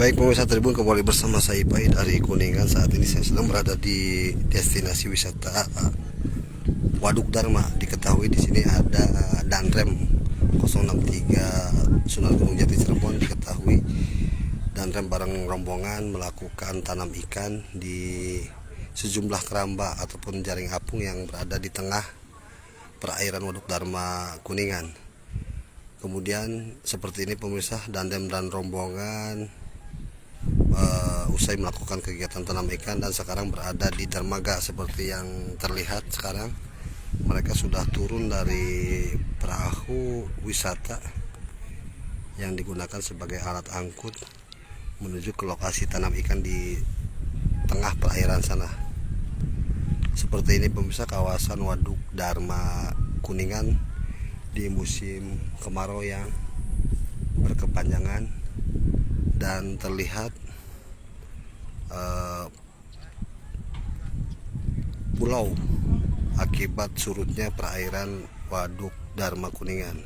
Baik pemirsa Tribun, kembali bersama saya Ipai dari Kuningan. Saat ini saya sedang berada di destinasi wisata Waduk Dharma. Diketahui di sini ada Danrem 063 Sunan Gunung Jati Cirebon. Diketahui Danrem bareng rombongan melakukan tanam ikan di sejumlah keramba ataupun jaring apung yang berada di tengah perairan Waduk Dharma Kuningan. Kemudian seperti ini pemirsa, Danrem dan rombongan usai melakukan kegiatan tanam ikan dan sekarang berada di dermaga seperti yang terlihat sekarang. Mereka sudah turun dari perahu wisata yang digunakan sebagai alat angkut menuju ke lokasi tanam ikan di tengah perairan sana. Seperti ini pemirsa kawasan Waduk Dharma Kuningan di musim kemarau yang berkepanjangan dan terlihat pulau akibat surutnya perairan Waduk Dharma Kuningan.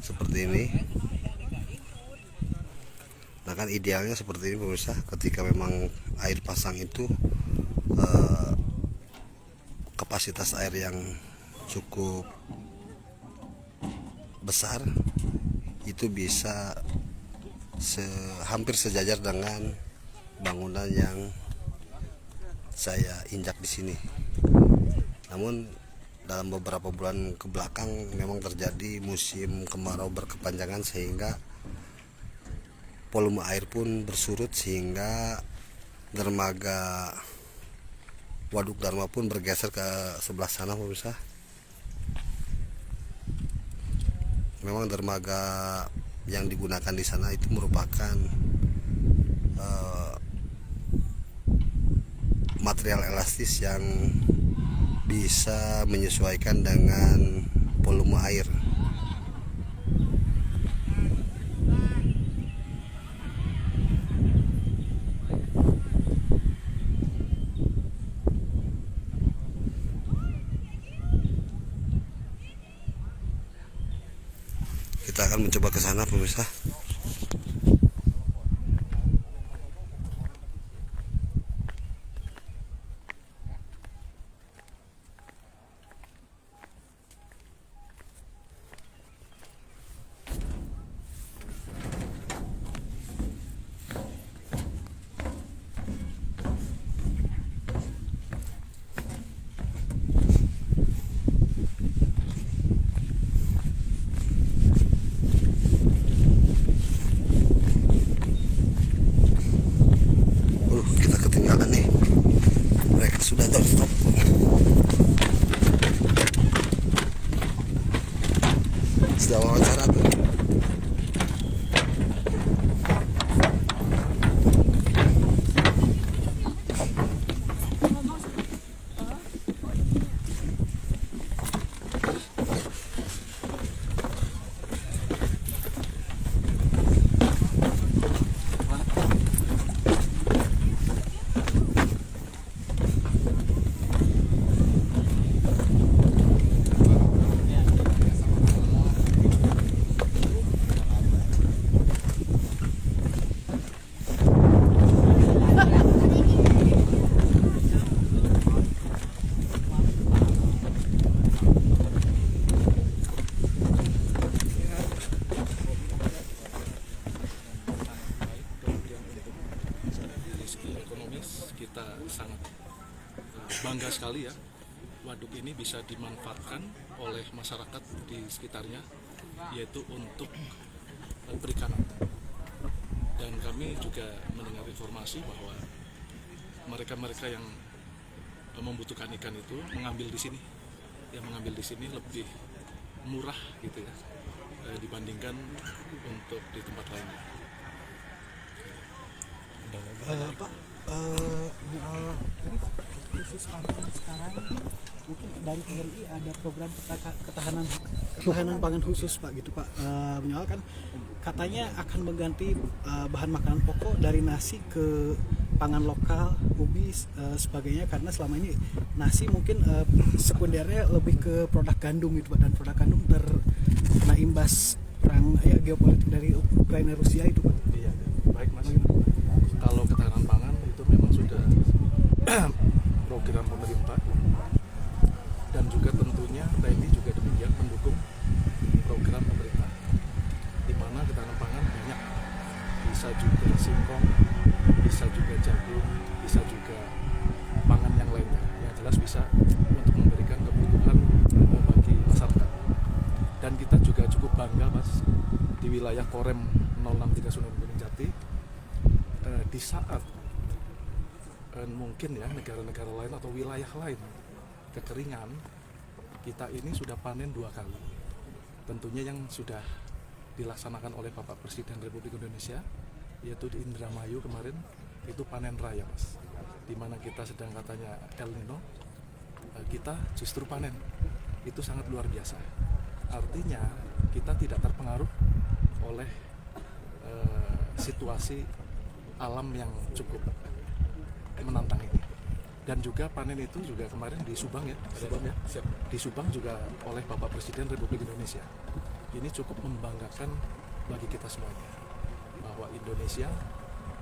Seperti ini. Nah kan idealnya seperti ini pemirsa, ketika memang air pasang itu kapasitas air yang cukup besar, itu bisa hampir sejajar dengan bangunan yang saya injak di sini. Namun dalam beberapa bulan ke belakang memang terjadi musim kemarau berkepanjangan sehingga volume air pun bersurut sehingga dermaga Waduk Dharma pun bergeser ke sebelah sana pemirsa. Memang dermaga yang digunakan di sana itu merupakan material elastis yang bisa menyesuaikan dengan volume air. Kita akan mencoba ke sana pemirsa. Kita ketinggalan nih. Mereka sudah stop. Sudah wawancara tuh. Kita sangat bangga sekali ya, waduk ini bisa dimanfaatkan oleh masyarakat di sekitarnya, yaitu untuk perikanan. Dan kami juga mendengar informasi bahwa mereka-mereka yang membutuhkan ikan itu mengambil di sini, lebih murah gitu ya, dibandingkan untuk di tempat lain. Pak, khusus sekarang mungkin dari TNI ada program ketahanan pangan khusus Pak gitu Pak. Kan katanya akan mengganti bahan makanan pokok dari nasi ke pangan lokal, ubi sebagainya, karena selama ini nasi mungkin sekundernya lebih ke produk gandum gitu Pak, dan produk gandum terkena imbas perang geopolitik dari Ukraina Rusia itu Pak. Baik Mas, kalau ketahanan pangan itu memang sudah program pemerintah, dan juga tentunya TNI juga demikian mendukung program pemerintah, di mana ketahanan pangan banyak, bisa juga singkong, bisa juga jagung, bisa juga pangan yang lainnya, yang jelas bisa untuk memberikan kebutuhan bagi masyarakat. Dan kita juga cukup bangga Mas, di wilayah Korem 063 Sunan Gunung Jati, di saat mungkin ya negara-negara lain atau wilayah lain kekeringan, kita ini sudah panen 2 kali. Tentunya yang sudah dilaksanakan oleh Bapak Presiden Republik Indonesia, yaitu di Indramayu kemarin, itu panen raya Mas, dimana kita sedang katanya El Nino, kita justru panen. Itu sangat luar biasa. Artinya kita tidak terpengaruh oleh situasi alam yang cukup menantang ini. Dan juga panen itu juga kemarin di Subang ya, di Subang juga oleh Bapak Presiden Republik Indonesia. Ini cukup membanggakan bagi kita semuanya, bahwa Indonesia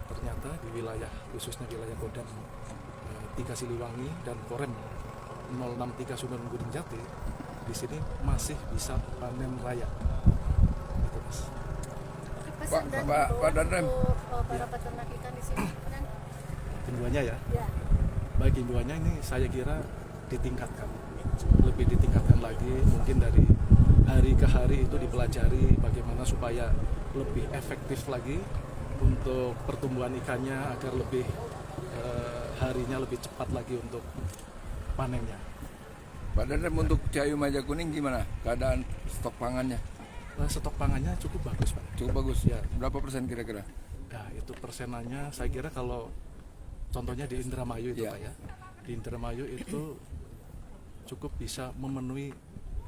ternyata di wilayah, khususnya wilayah Kodam 3 Siliwangi dan Korem 063 Sunan Gunung Jati, di sini masih bisa panen raya. Gitu Mas. Pesan dan Pak Dandem, untuk para peternak ikan di sini. Himbauannya ya. Ya. Baik, himbauannya ini saya kira ditingkatkan, lebih ditingkatkan lagi, mungkin dari hari ke hari itu dipelajari bagaimana supaya lebih efektif lagi untuk pertumbuhan ikannya, agar lebih harinya lebih cepat lagi untuk panennya. Pak Dandem, untuk Ciayu Maja Kuning gimana keadaan stok pangannya? Stok pangannya cukup bagus Pak. Cukup bagus Ya. Berapa persen kira-kira? Nah itu persenannya saya kira kalau contohnya di Indramayu itu Ya. Pak ya, di Indramayu itu cukup bisa memenuhi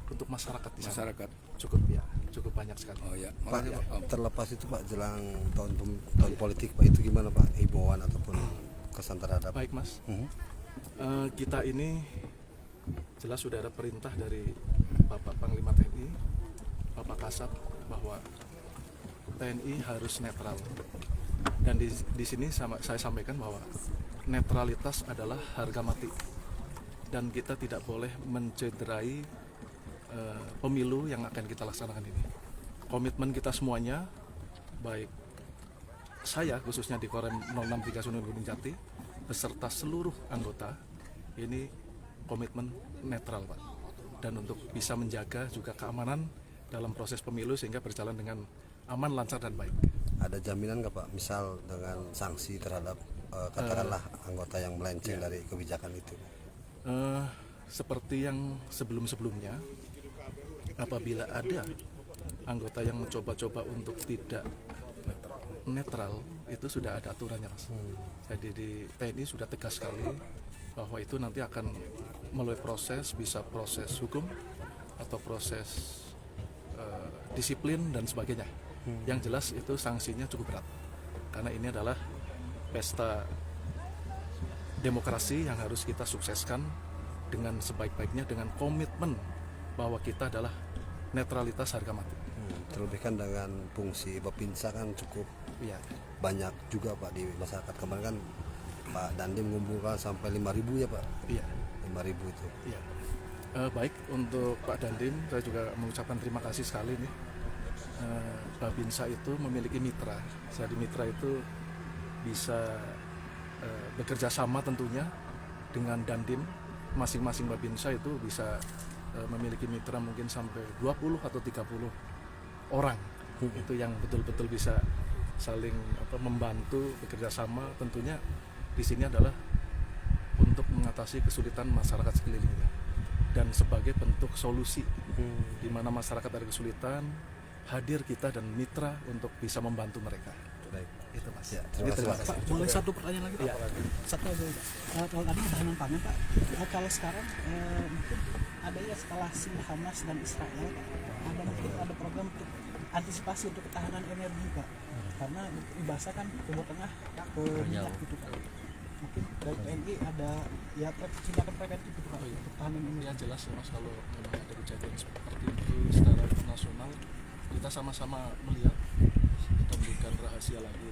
untuk masyarakat di sana. Masyarakat. Cukup ya, cukup banyak sekali. Oh ya, Pak, makasih Pak. terlepas itu Pak, jelang tahun politik Pak, itu gimana Pak himbauan ataupun kesan terhadap? Baik Mas, Mhm. kita ini jelas sudah ada perintah dari Bapak Panglima TNI, Bapak Kasat, bahwa TNI harus netral. Dan di sini saya sampaikan bahwa netralitas adalah harga mati, dan kita tidak boleh mencederai pemilu yang akan kita laksanakan ini. Komitmen kita semuanya, baik saya khususnya di Korem 063 Sunan Gunung Jati beserta seluruh anggota, ini komitmen netral Pak, dan untuk bisa menjaga juga keamanan dalam proses pemilu sehingga berjalan dengan aman, lancar, dan baik. Ada jaminan nggak Pak, misal dengan sanksi terhadap katakanlah anggota yang melenceng dari kebijakan itu? Seperti yang sebelum-sebelumnya, apabila ada anggota yang mencoba-coba untuk tidak netral, itu sudah ada aturannya Mas. Jadi di TNI sudah tegas sekali bahwa itu nanti akan melalui proses, bisa proses hukum atau proses disiplin dan sebagainya. Yang jelas itu sanksinya cukup berat, karena ini adalah pesta demokrasi yang harus kita sukseskan dengan sebaik-baiknya, dengan komitmen bahwa kita adalah netralitas harga mati. Terlebih kan dengan fungsi Bapinsa kan cukup Iya. banyak juga Pak di masyarakat. Kemarin kan Pak Dandim mengumpulkan sampai 5.000 ya Pak, Iya. 5.000 itu. Iya. Baik, untuk Pak Dandim saya juga mengucapkan terima kasih sekali nih. Babinsa itu memiliki mitra. Jadi mitra itu bisa bekerja sama tentunya dengan Dandim. Masing-masing Babinsa itu bisa memiliki mitra mungkin sampai 20 atau 30 orang. Itu yang betul-betul bisa saling membantu, bekerja sama. Tentunya di sini adalah untuk mengatasi kesulitan masyarakat sekelilingnya, dan sebagai bentuk solusi di mana masyarakat ada kesulitan, hadir kita dan mitra untuk bisa membantu mereka. Baik. Itu Mas. Ya, terima kasih. Pak, boleh satu pertanyaan lagi Pak? Iya. Satu aja Pak. Kalau tadi ketahanan pangan Pak, kalau sekarang mungkin ada ya eskalasi Hamas dan Israel Pak, ada program untuk antisipasi untuk ketahanan energi Pak, karena bahasa kan Timur Tengah ke minyak gitu Pak. Mungkin dari TNI ada ya tindakan preventif gitu Pak untuk ketahanan energi. Ya jelas ya Mas, kalau memang ada kejadian seperti itu secara nasional, kita sama-sama melihat, kita berikan rahasia lagi